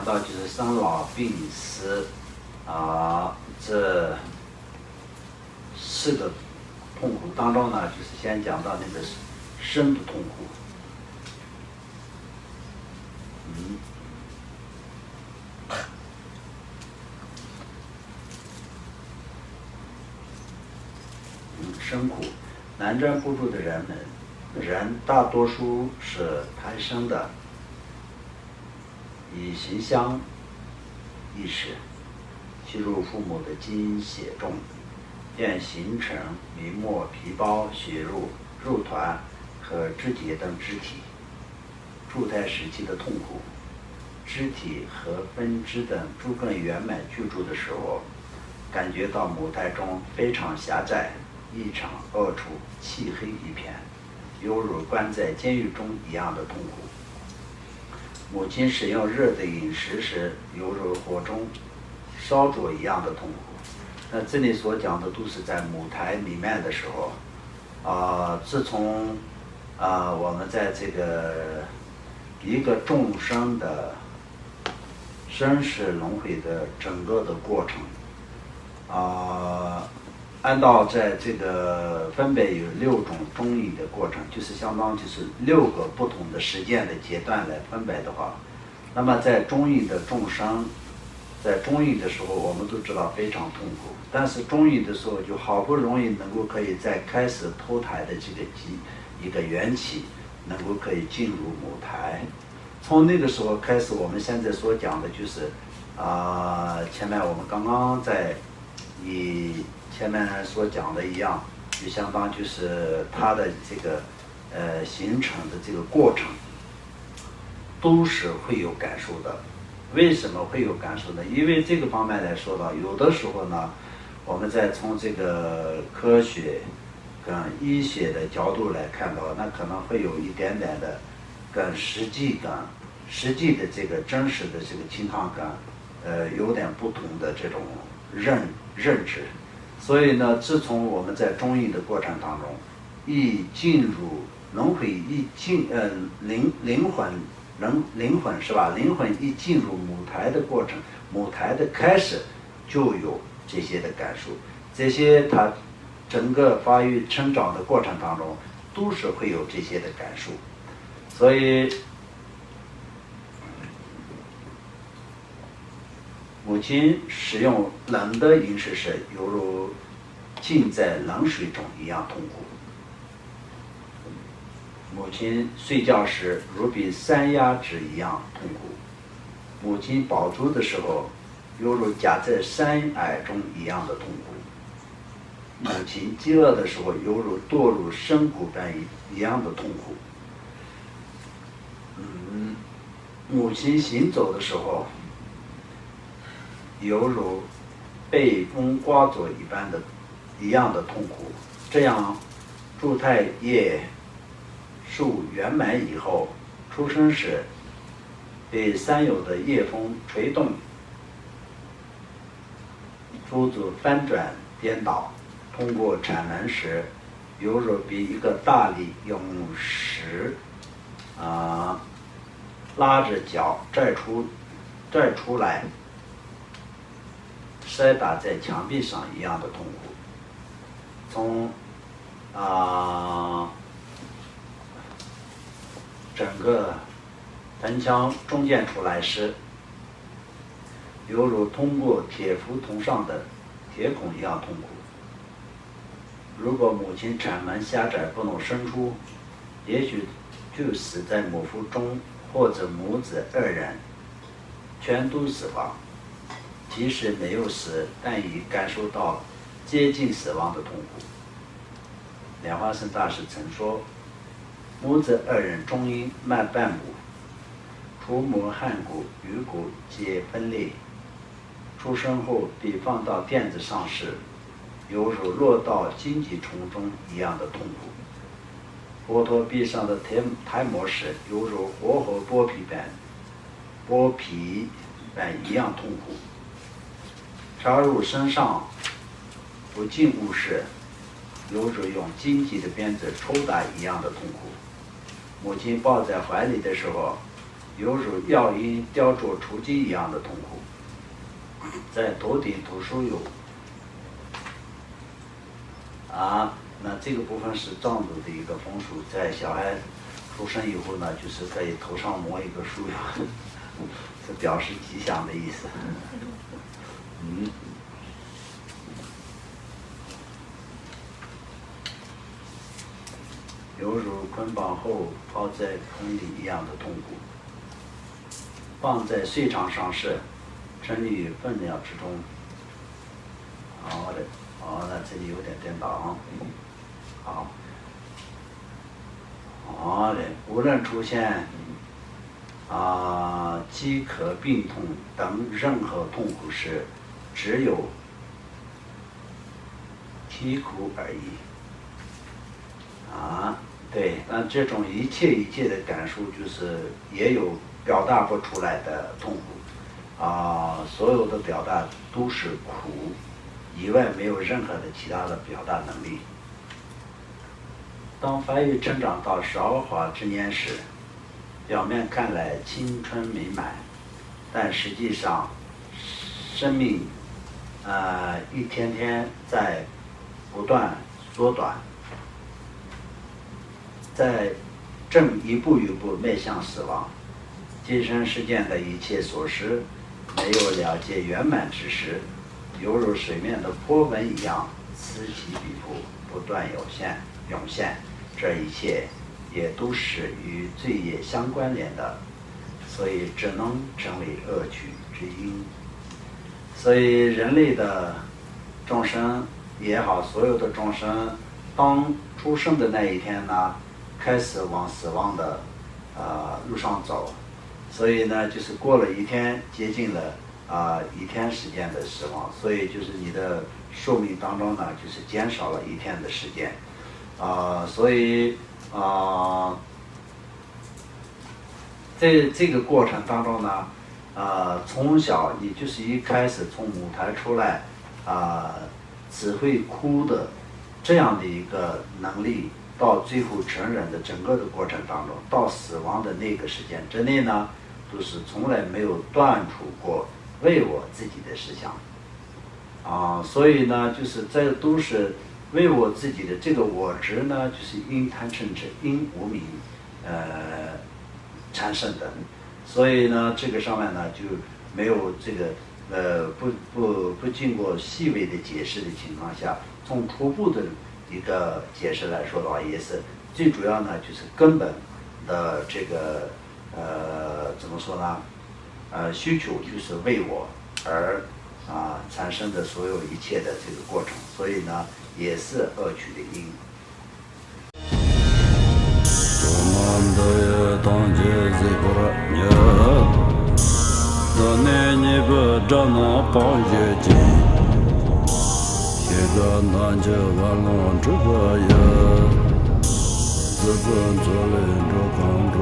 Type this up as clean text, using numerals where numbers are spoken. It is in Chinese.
到就是生老病死这4个痛苦当中呢，就是先讲到那个生的痛苦。生苦，南瞻部住的人大多数是贪生的，以形象意识吸入父母的基因血中，便形成明末皮包、血肉团和肢节等肢体。助胎时期的痛苦，肢体和分支等诸根圆满居住的时候，感觉到母胎中非常狭窄，一场恶处，漆黑一片，犹如关在监狱中一样的痛苦。母亲使用热的饮食时，犹如火中烧灼一样的痛苦。那这里所讲的都是在母胎里面的时候，自从我们在这个一个众生的生死轮回的整个的过程，按照在这个分别有6种中印的过程，就是相当就是6个不同的时间的阶段来分别的话，那么在中印的众生，在中印的时候，我们都知道非常痛苦，但是中印的时候就好不容易能够可以在开始投胎的这个一个缘起，能够可以进入母胎。从那个时候开始，我们现在所讲的就是前面我们刚刚在前面所讲的一样，就相当就是它的这个形成的这个过程都是会有感受的。为什么会有感受呢？因为这个方面来说呢，有的时候呢，我们在从这个科学跟医学的角度来看的话，那可能会有一点点的跟实际的这个真实的这个情况跟有点不同的这种认知。所以呢，自从我们在中医的过程当中，一进入轮回，灵魂是吧？灵魂一进入母胎的过程，母胎的开始就有这些的感受，这些它整个发育成长的过程当中都是会有这些的感受。所以母亲使用冷的饮食时，犹如浸在冷水中一样痛苦。母亲睡觉时，如比山崖之一样痛苦。母亲饱足的时候，犹如夹在山崖中一样的痛苦。母亲饥饿的时候，犹如堕入深谷般一样的痛苦。母亲行走的时候，犹如被风刮走一样的痛苦。这样助胎业数圆满以后，出生时被三有的业风吹动，诸组翻转颠倒，通过产门时，犹如比一个大力用石拉着脚拽出来，摔打在墙壁上一样的痛苦。从整个盆腔中间出来时，犹如通过铁符筒上的铁孔一样痛苦。如果母亲产门狭窄不能生出，也许就死在母腹中，或者母子2人全都死亡。即使没有死，但已感受到接近死亡的痛苦。莲花生大师曾说，母子2人中阴慢半母，除母汗骨、鱼骨皆分裂。出生后被放到垫子上时，犹如落到荆棘丛中一样的痛苦。佛陀臂上的胎膜时，犹如活活剥皮般一样痛苦。插入身上不净物时，犹如用荆棘的鞭子抽打一样的痛苦。母亲抱在怀里的时候，犹如药因雕琢雏鸡一样的痛苦。在头顶涂酥油那这个部分是藏族的一个风俗，在小孩出生以后呢，就是在头上抹一个酥油，这表示吉祥的意思。犹如捆绑后抛在坑里一样的痛苦。放在碎场上是真理分量之中。好的，那这里有点颠倒啊。好的，无论出现饥渴、病痛等任何痛苦时，只有啼哭而已。对，那这种一切的感受，就是也有表达不出来的痛苦所有的表达都是苦以外，没有任何的其他的表达能力。当发育成长到韶华之年时，表面看来青春美满，但实际上生命一天天在不断缩短，在正一步一步迈向死亡。今生事件的一切琐事没有了结圆满之时，犹如水面的波纹一样此起彼伏，不断涌现。这一切也都是与罪业相关联的，所以只能成为恶趣之因。所以人类的众生也好，所有的众生，当出生的那一天呢，开始往死亡的路上走。所以呢，就是过了一天，接近了一天时间的死亡，所以就是你的寿命当中呢，就是减少了一天的时间。所以这个过程当中呢，从小你就是一开始从母胎出来只会哭的这样的一个能力，到最后成人的整个的过程当中，到死亡的那个时间之内呢，都是从来没有断除过为我自己的思想所以呢，就是这都是为我自己的这个我执呢，就是因贪嗔痴、因无明产生的。所以呢，这个上面呢就没有这个不经过细微的解释的情况下，从初步的一个解释来说的话，也是最主要呢，就是根本的这个怎么说呢？需求就是为我而产生的所有一切的这个过程，所以呢，也是恶趣的因。自本作人着康中